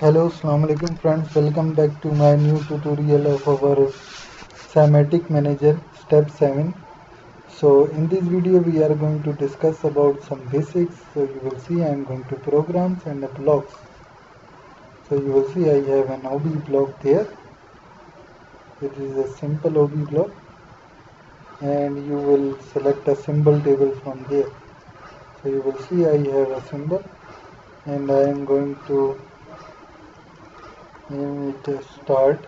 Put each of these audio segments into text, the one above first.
Hello, Assalamu alaikum friends. Welcome back to my new tutorial of our Simatic Manager Step 7. So in this video we are going to discuss about some basics. So you will see I am going to programs and blocks. So you will see I have an OB block there. It is a simple OB block and you will select a symbol table from there. So you will see I have a symbol and I am going to name it start.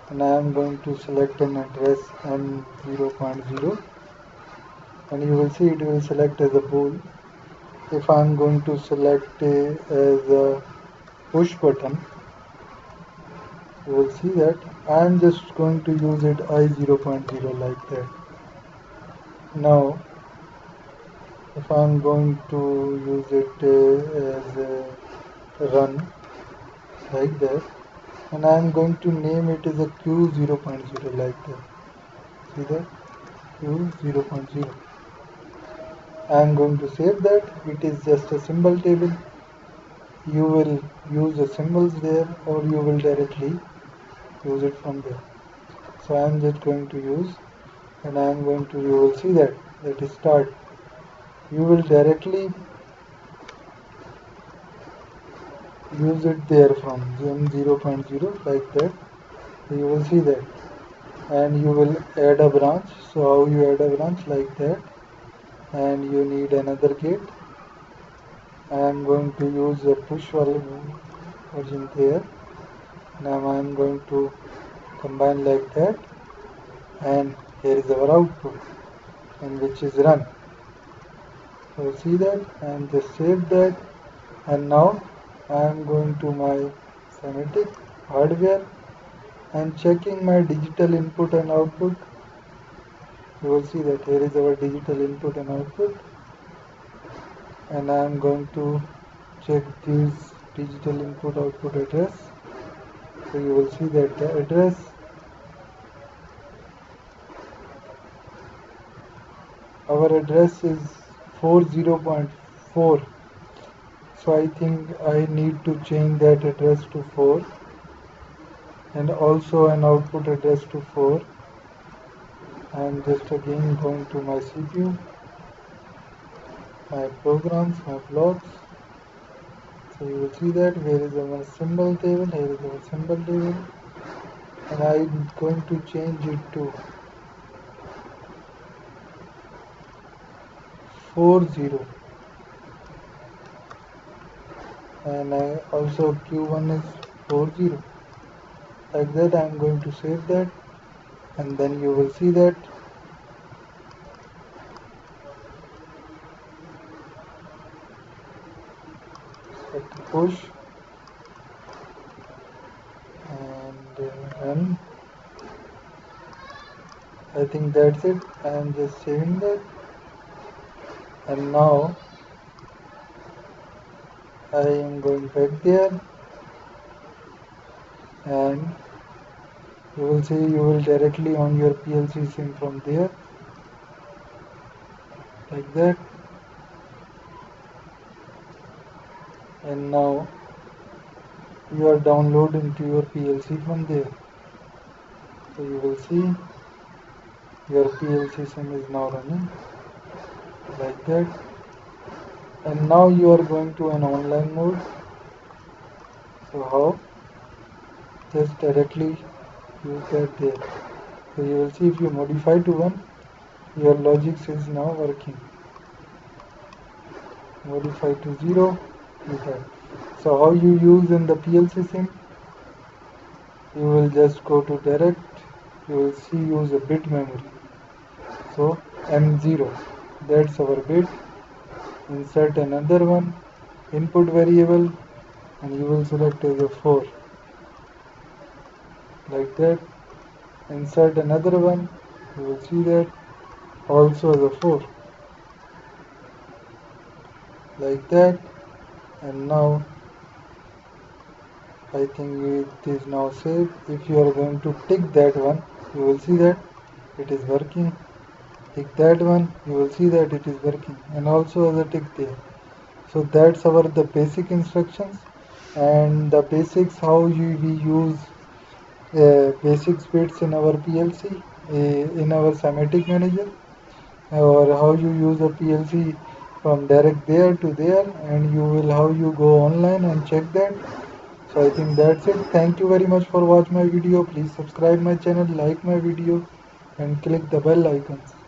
And I am going to select an address M0.0 and you will see it will select as a bool. If I am going to select as a push button, you will see that I am just going to use it I0.0 like that. Now if I am going to use it as a run like that, and I am going to name it as a Q0.0 like that. See that? Q0.0. I am going to save that. It is just a symbol table. You will use the symbols there or you will directly use it from there. So I am just going to use, and I am going to, you will see that is start. You will directly use it there from M0.0 like that. So you will see that, and you will add a branch. So how you add a branch like that, and you need another gate. I am going to use a push version there. Now I am going to combine like that, and here is our output, and which is run. So see that, and just save that, and now I am going to my Simatic hardware and checking my digital input and output. You will see that here is our digital input and output, and I am going to check this digital input output address. So you will see that the address our address is 40.4. So I think I need to change that address to 4 and also an output address to 4. I am just again going to my CPU, my programs, my blocks. So you will see that here is our symbol table, here is our symbol table, and I am going to change it to 40, and I also Q1 is 40 like that. I am going to save that, and then you will see that select push and run. I think that's it. I am just saving that, and now I am going back there, and you will see you will directly on your PLCSIM from there like that, and now you are downloading to your PLC from there. So you will see your PLCSIM is now running like that, and now you are going to an online mode. So how? Just directly use that there. So you will see if you modify to 1, your logic is now working. Modify to 0, you have. So how you use in the PLCSIM? You will just go to direct, you will see use a bit memory. So M0, that's our bit. Insert another one, input variable, and you will select as a 4 like that. Insert another one, you will see that also as a 4 like that, and now I think it is now saved. If you are going to tick that one, you will see that it is working. Tick that one, you will see that it is working, and also as a tick there. So that's our the basic instructions and the basics how we use basic bits in our PLC in our Simatic manager, or how you use a PLC from direct there to there, and you will how you go online and check that. So I think that's it. Thank you very much for watching my video. Please subscribe my channel, like my video, and click the bell icons.